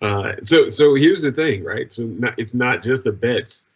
So here's the thing, right? So it's not just the bets.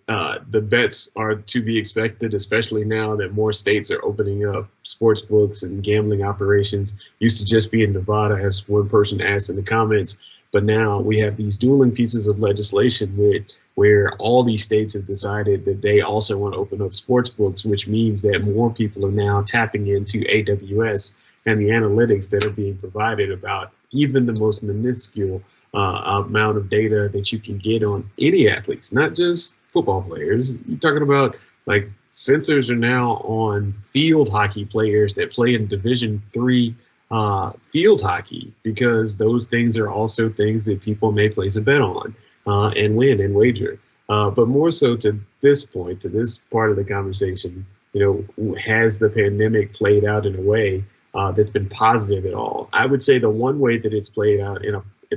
The bets are to be expected, especially now that more states are opening up sports books and gambling operations. Used to just be in Nevada, as one person asked in the comments, but now we have these dueling pieces of legislation where all these states have decided that they also want to open up sports books, which means that more people are now tapping into AWS and the analytics that are being provided about even the most minuscule amount of data that you can get on any athletes, not just football players. You're talking about like sensors are now on field hockey players that play in Division III field hockey, because those things are also things that people may place a bet on and win and wager. But more so to this point, to this part of the conversation, has the pandemic played out in a way that's been positive at all? I would say the one way that it's played out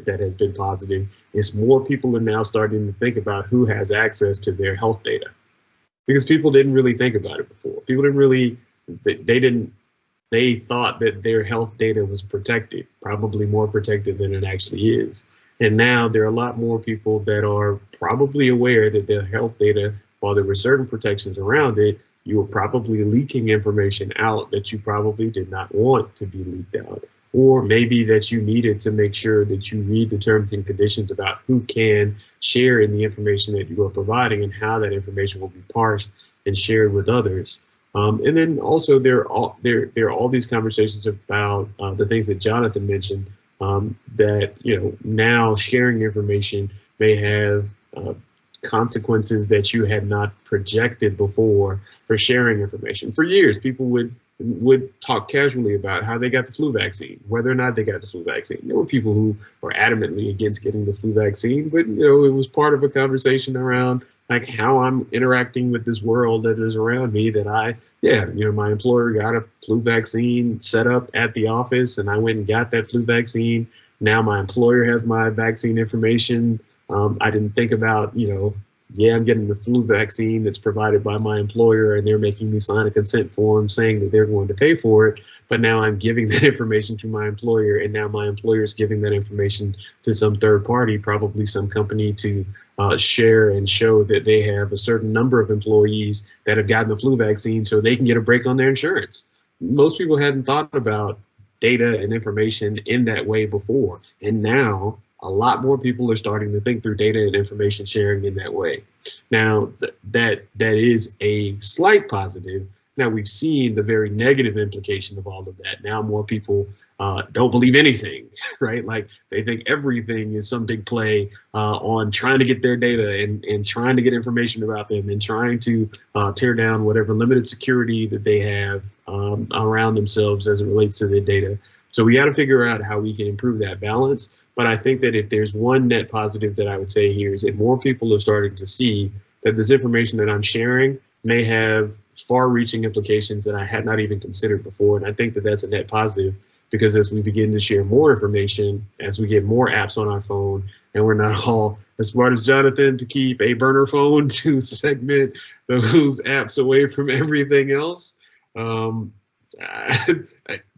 that has been positive is more people are now starting to think about who has access to their health data, because people didn't really think about it before. People didn't really, they thought that their health data was protected, probably more protected than it actually is. And now there are a lot more people that are probably aware that their health data, while there were certain protections around it, you were probably leaking information out that you probably did not want to be leaked out. Or maybe that you needed to make sure that you read the terms and conditions about who can share in the information that you are providing and how that information will be parsed and shared with others. And then also there are all these conversations about the things that Jonathan mentioned, that now sharing information may have consequences that you had not projected before for sharing information. For years, people would talk casually about how they got the flu vaccine, whether or not they got the flu vaccine. There were people who were adamantly against getting the flu vaccine, but it was part of a conversation around like how I'm interacting with this world that is around me, that my employer got a flu vaccine set up at the office and I went and got that flu vaccine. Now my employer has my vaccine information. I didn't think about, I'm getting the flu vaccine that's provided by my employer and they're making me sign a consent form saying that they're going to pay for it. But now I'm giving that information to my employer, and now my employer is giving that information to some third party, probably some company, to share and show that they have a certain number of employees that have gotten the flu vaccine so they can get a break on their insurance. Most people hadn't thought about data and information in that way before. And now a lot more people are starting to think through data and information sharing in that way. Now, that is a slight positive. Now, we've seen the very negative implication of all of that. Now more people don't believe anything, right? Like they think everything is some big play on trying to get their data and trying to get information about them and trying to tear down whatever limited security that they have around themselves as it relates to their data. So we got to figure out how we can improve that balance. But I think that if there's one net positive that I would say here is that more people are starting to see that this information that I'm sharing may have far-reaching implications that I had not even considered before. And I think that that's a net positive, because as we begin to share more information, as we get more apps on our phone, and we're not all as smart as Jonathan to keep a burner phone to segment those apps away from everything else.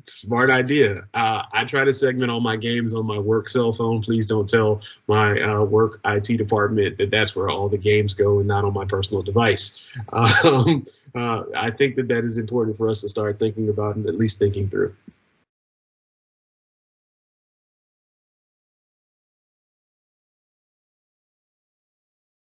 Smart idea. I try to segment all my games on my work cell phone. Please don't tell my work IT department that that's where all the games go and not on my personal device. I think that is important for us to start thinking about and at least thinking through.